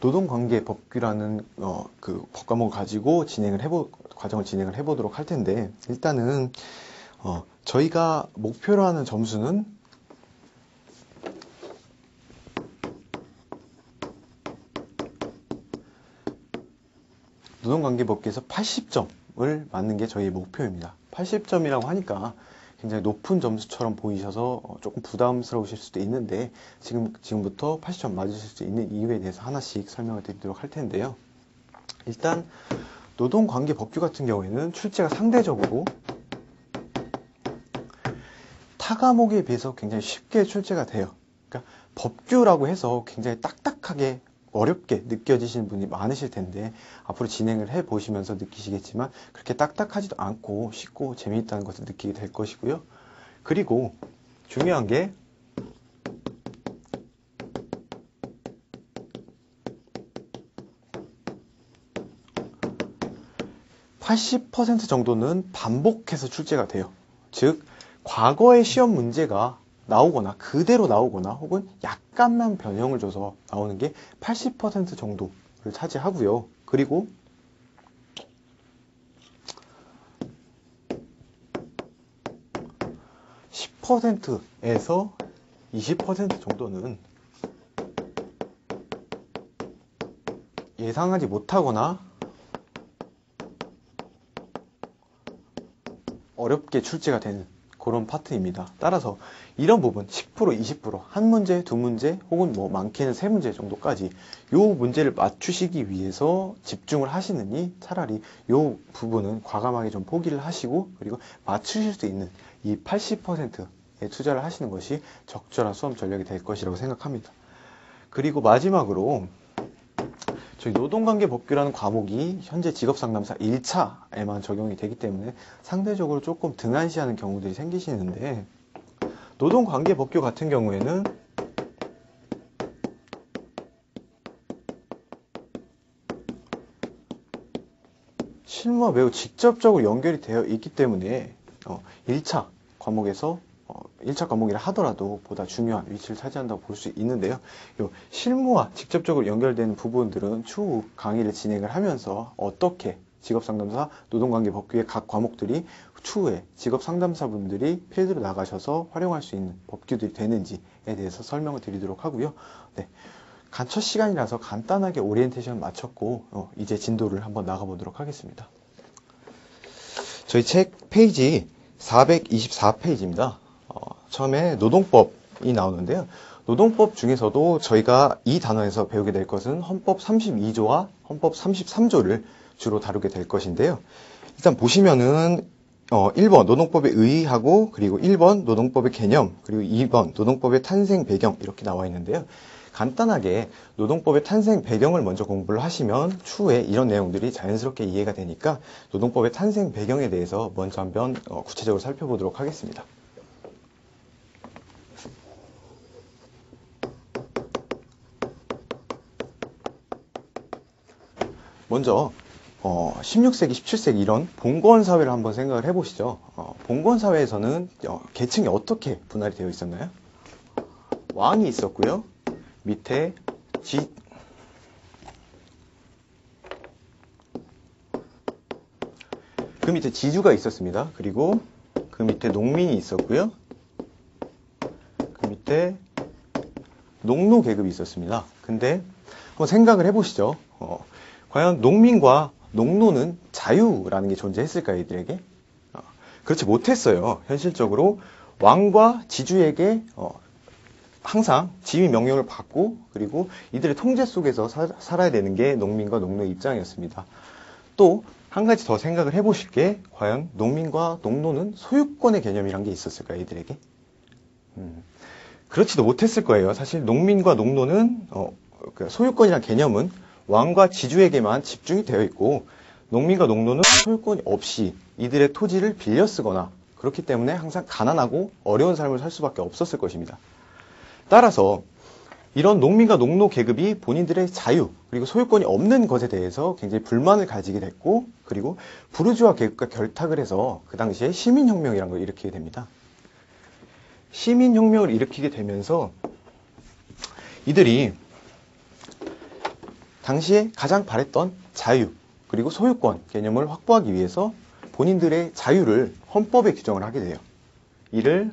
노동관계법규라는 그 법과목을 가지고 과정을 진행을 해보도록 할 텐데, 일단은 저희가 목표로 하는 점수는 노동관계법규에서 80점을 맞는 게 저희의 목표입니다. 80점이라고 하니까 굉장히 높은 점수처럼 보이셔서 조금 부담스러우실 수도 있는데, 지금부터 80점 맞으실 수 있는 이유에 대해서 하나씩 설명을 드리도록 할 텐데요. 일단 노동관계법규 같은 경우에는 출제가 상대적으로 타 과목에 비해서 굉장히 쉽게 출제가 돼요. 그러니까 법규라고 해서 굉장히 딱딱하게 어렵게 느껴지시는 분이 많으실 텐데, 앞으로 진행을 해 보시면서 느끼시겠지만 그렇게 딱딱하지도 않고 쉽고 재미있다는 것을 느끼게 될 것이고요. 그리고 중요한 게 80% 정도는 반복해서 출제가 돼요. 즉 과거의 시험 문제가 나오거나 그대로 나오거나 혹은 약간만 변형을 줘서 나오는 게 80% 정도를 차지하고요. 그리고 10%에서 20% 정도는 예상하지 못하거나 어렵게 출제가 되는 그런 파트입니다. 따라서 이런 부분 10%, 20%, 한 문제, 두 문제 혹은 뭐 많게는 세 문제 정도까지 요 문제를 맞추시기 위해서 집중을 하시느니 차라리 요 부분은 과감하게 좀 포기를 하시고, 그리고 맞추실 수 있는 이 80%에 투자를 하시는 것이 적절한 수험 전략이 될 것이라고 생각합니다. 그리고 마지막으로 저희 노동관계법규라는 과목이 현재 직업상담사 1차에만 적용이 되기 때문에 상대적으로 조금 등한시하는 경우들이 생기시는데, 노동관계법규 같은 경우에는 실무와 매우 직접적으로 연결이 되어 있기 때문에 1차 과목에서 1차 과목이라 하더라도 보다 중요한 위치를 차지한다고 볼 수 있는데요. 실무와 직접적으로 연결되는 부분들은 추후 강의를 진행을 하면서 어떻게 직업상담사 노동관계법규의 각 과목들이 추후에 직업상담사분들이 필드로 나가셔서 활용할 수 있는 법규들이 되는지에 대해서 설명을 드리도록 하고요. 네, 첫 시간이라서 간단하게 오리엔테이션 마쳤고 이제 진도를 한번 나가보도록 하겠습니다. 저희 책 페이지 424페이지입니다. 처음에 노동법이 나오는데요. 노동법 중에서도 저희가 이 단원에서 배우게 될 것은 헌법 32조와 헌법 33조를 주로 다루게 될 것인데요. 일단 보시면은 1번 노동법의 의의하고, 그리고 1번 노동법의 개념, 그리고 2번 노동법의 탄생 배경 이렇게 나와 있는데요. 간단하게 노동법의 탄생 배경을 먼저 공부를 하시면 추후에 이런 내용들이 자연스럽게 이해가 되니까 노동법의 탄생 배경에 대해서 먼저 한번 구체적으로 살펴보도록 하겠습니다. 먼저 16세기, 17세기 이런 봉건 사회를 한번 생각을 해보시죠. 봉건 사회에서는 계층이 어떻게 분할이 되어 있었나요? 왕이 있었고요. 밑에 그 밑에 지주가 있었습니다. 그리고 그 밑에 농민이 있었고요. 그 밑에 농노 계급이 있었습니다. 근데 한번 생각을 해보시죠. 과연 농민과 농노는 자유라는 게 존재했을까요, 이들에게? 그렇지 못했어요. 현실적으로 왕과 지주에게 항상 지휘 명령을 받고, 그리고 이들의 통제 속에서 살아야 되는 게 농민과 농노의 입장이었습니다. 또 한 가지 더 생각을 해보실 게, 과연 농민과 농노는 소유권의 개념이란 게 있었을까요, 이들에게? 그렇지도 못했을 거예요. 사실 농민과 농노는 소유권이라는 개념은 왕과 지주에게만 집중이 되어 있고, 농민과 농노는 소유권이 없이 이들의 토지를 빌려 쓰거나 그렇기 때문에 항상 가난하고 어려운 삶을 살 수밖에 없었을 것입니다. 따라서 이런 농민과 농노 계급이 본인들의 자유 그리고 소유권이 없는 것에 대해서 굉장히 불만을 가지게 됐고, 그리고 부르주아 계급과 결탁을 해서 그 당시에 시민혁명이라는 걸 일으키게 됩니다. 시민혁명을 일으키게 되면서 이들이 당시에 가장 바랬던 자유 그리고 소유권 개념을 확보하기 위해서 본인들의 자유를 헌법에 규정을 하게 돼요. 이를